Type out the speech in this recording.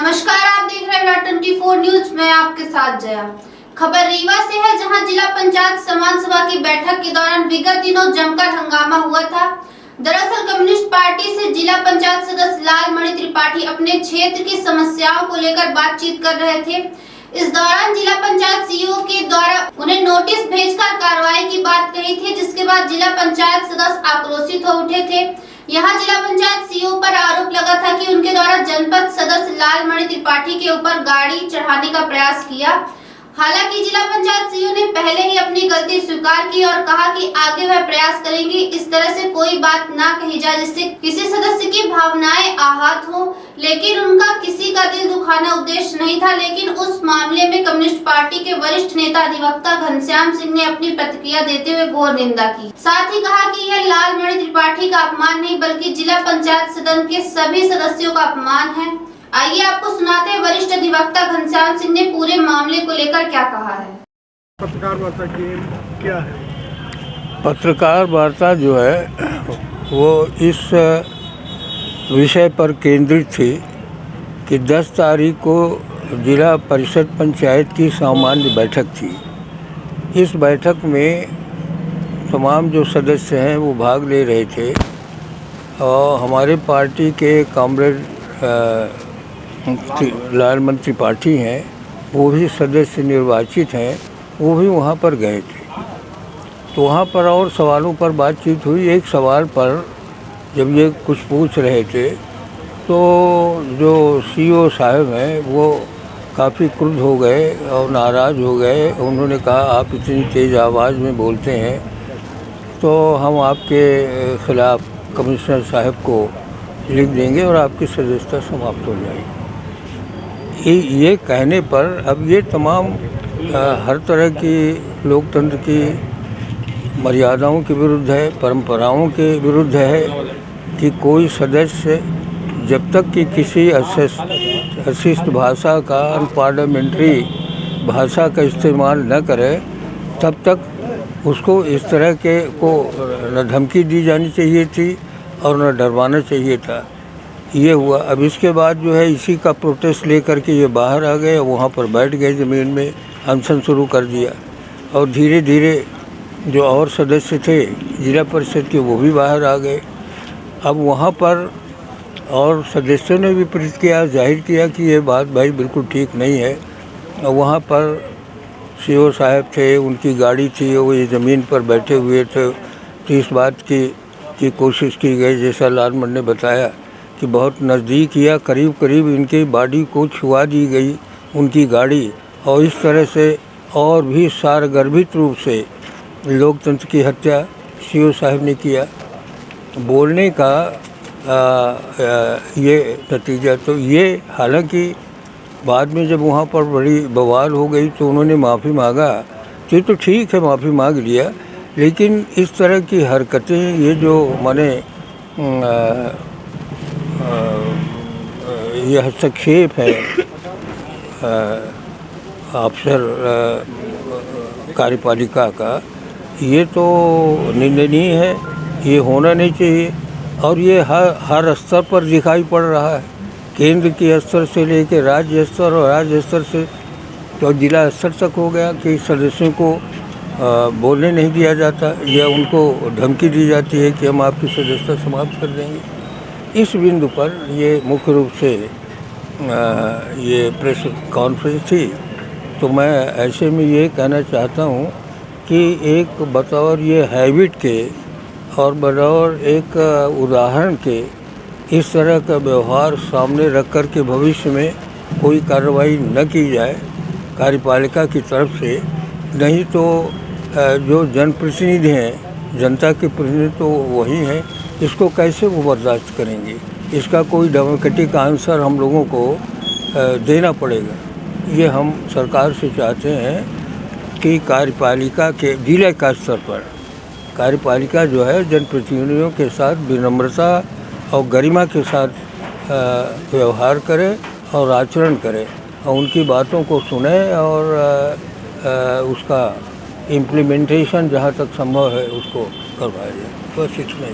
नमस्कार, आप देख रहे हैं 24 न्यूज में आपके साथ जया। खबर रीवा से है, जहां जिला पंचायत समान सभा की बैठक के दौरान विगत दिनों जमकर हंगामा हुआ था। दरअसल कम्युनिस्ट पार्टी से जिला पंचायत सदस्य लालमणि त्रिपाठी अपने क्षेत्र की समस्याओं को लेकर बातचीत कर रहे थे। इस दौरान जिला पंचायत सीईओ के द्वारा उन्हें नोटिस भेजकर कार्रवाई की बात कही थी, जिसके बाद जिला पंचायत सदस्य आक्रोशित हो उठे थे। यहाँ जिला पंचायत सीईओ पर आरोप लगा था कि उनके द्वारा जनपद सदस्य लालमणि त्रिपाठी के ऊपर गाड़ी चढ़ाने का प्रयास किया। हालांकि जिला पंचायत सीईओ ने पहले ही अपनी गलती स्वीकार की और कहा कि आगे वह प्रयास करेंगे इस तरह से कोई बात ना कही जाए जिससे किसी सदस्य की भावनाएं आहत हो। लेकिन उनका किसी का दिल दुखाना उद्देश्य नहीं था। लेकिन उस मामले में कम्युनिस्ट पार्टी के वरिष्ठ नेता अधिवक्ता घनश्याम सिंह ने अपनी प्रतिक्रिया देते हुए घोर निंदा की। साथ ही कहा कि यह लालमणि त्रिपाठी का अपमान नहीं बल्कि जिला पंचायत सदन के सभी सदस्यों का अपमान है। आइए आपको सुनाते हैं वरिष्ठ अधिवक्ता घनश्याम सिंह ने पूरे मामले को लेकर क्या कहा है। पत्रकार वार्ता की क्या है? पत्रकार वार्ता जो है वो इस विषय पर केंद्रित थी कि 10 तारीख को जिला परिषद पंचायत की सामान्य बैठक थी। इस बैठक में तमाम जो सदस्य हैं वो भाग ले रहे थे और हमारे पार्टी के कॉमरेड लालमणि त्रिपाठी हैं, वो भी सदस्य निर्वाचित हैं, वो भी वहाँ पर गए थे। तो वहाँ पर और सवालों पर बातचीत हुई। एक सवाल पर जब ये कुछ पूछ रहे थे तो जो सीईओ साहब हैं वो काफ़ी क्रुद्ध हो गए और नाराज़ हो गए। उन्होंने कहा आप इतनी तेज़ आवाज़ में बोलते हैं तो हम आपके ख़िलाफ़ कमिश्नर साहब को लिख देंगे और आपकी सदस्यता समाप्त हो जाएगी। ये कहने पर अब ये तमाम हर तरह की लोकतंत्र की मर्यादाओं के विरुद्ध है, परंपराओं के विरुद्ध है कि कोई सदस्य जब तक कि किसी अशिष्ट भाषा का, अनपार्लियामेंट्री भाषा का इस्तेमाल न करे तब तक उसको इस तरह के को न धमकी दी जानी चाहिए थी और न डरवाना चाहिए था। ये हुआ। अब इसके बाद जो है इसी का प्रोटेस्ट लेकर के ये बाहर आ गए, वहाँ पर बैठ गए ज़मीन में, अनशन शुरू कर दिया और धीरे धीरे जो और सदस्य थे जिला परिषद के वो भी बाहर आ गए। अब वहाँ पर और सदस्यों ने भी प्रतिक्रिया जाहिर किया कि ये बात भाई बिल्कुल ठीक नहीं है। और वहाँ पर सीईओ साहब थे, उनकी गाड़ी थी, वो ये ज़मीन पर बैठे हुए थे। तो इस बात की कोशिश की गई, जैसा लालमणि ने बताया, कि बहुत नज़दीक या करीब करीब इनकी बॉडी को छुआ दी गई उनकी गाड़ी। और इस तरह से और भी सारगर्भित रूप से लोकतंत्र की हत्या सीईओ साहब ने किया। बोलने का ये नतीजा तो ये, हालांकि बाद में जब वहाँ पर बड़ी बवाल हो गई तो उन्होंने माफ़ी मांगा, तो ठीक है, माफ़ी मांग लिया। लेकिन इस तरह की हरकतें, ये जो माने ये हस्तक्षेप है अफसर कार्यपालिका का, ये तो निंदनीय है, ये होना नहीं चाहिए। और ये हर स्तर पर दिखाई पड़ रहा है, केंद्र के स्तर से लेकर राज्य स्तर और राज्य स्तर से तो जिला स्तर तक हो गया कि सदस्यों को बोलने नहीं दिया जाता या उनको धमकी दी जाती है कि हम आपकी सदस्यता समाप्त कर देंगे। इस बिंदु पर ये मुख्य रूप से ये प्रेस कॉन्फ्रेंस थी। तो मैं ऐसे में ये कहना चाहता हूँ कि एक बतौर ये हैबिट के और बतौर एक उदाहरण के इस तरह का व्यवहार सामने रख कर के भविष्य में कोई कार्रवाई न की जाए कार्यपालिका की तरफ से। नहीं तो जो जनप्रतिनिधि हैं, जनता के प्रतिनिधि तो वही हैं, इसको कैसे वो बर्दाश्त करेंगे? इसका कोई डेमोक्रेटिक आंसर हम लोगों को देना पड़ेगा। ये हम सरकार से चाहते हैं कि कार्यपालिका के जिला का स्तर पर कार्यपालिका जो है जनप्रतिनिधियों के साथ विनम्रता और गरिमा के साथ व्यवहार करे और आचरण करे और उनकी बातों को सुने और उसका इम्प्लीमेंटेशन जहाँ तक संभव है उसको करवाया जाए। बस इतना ही।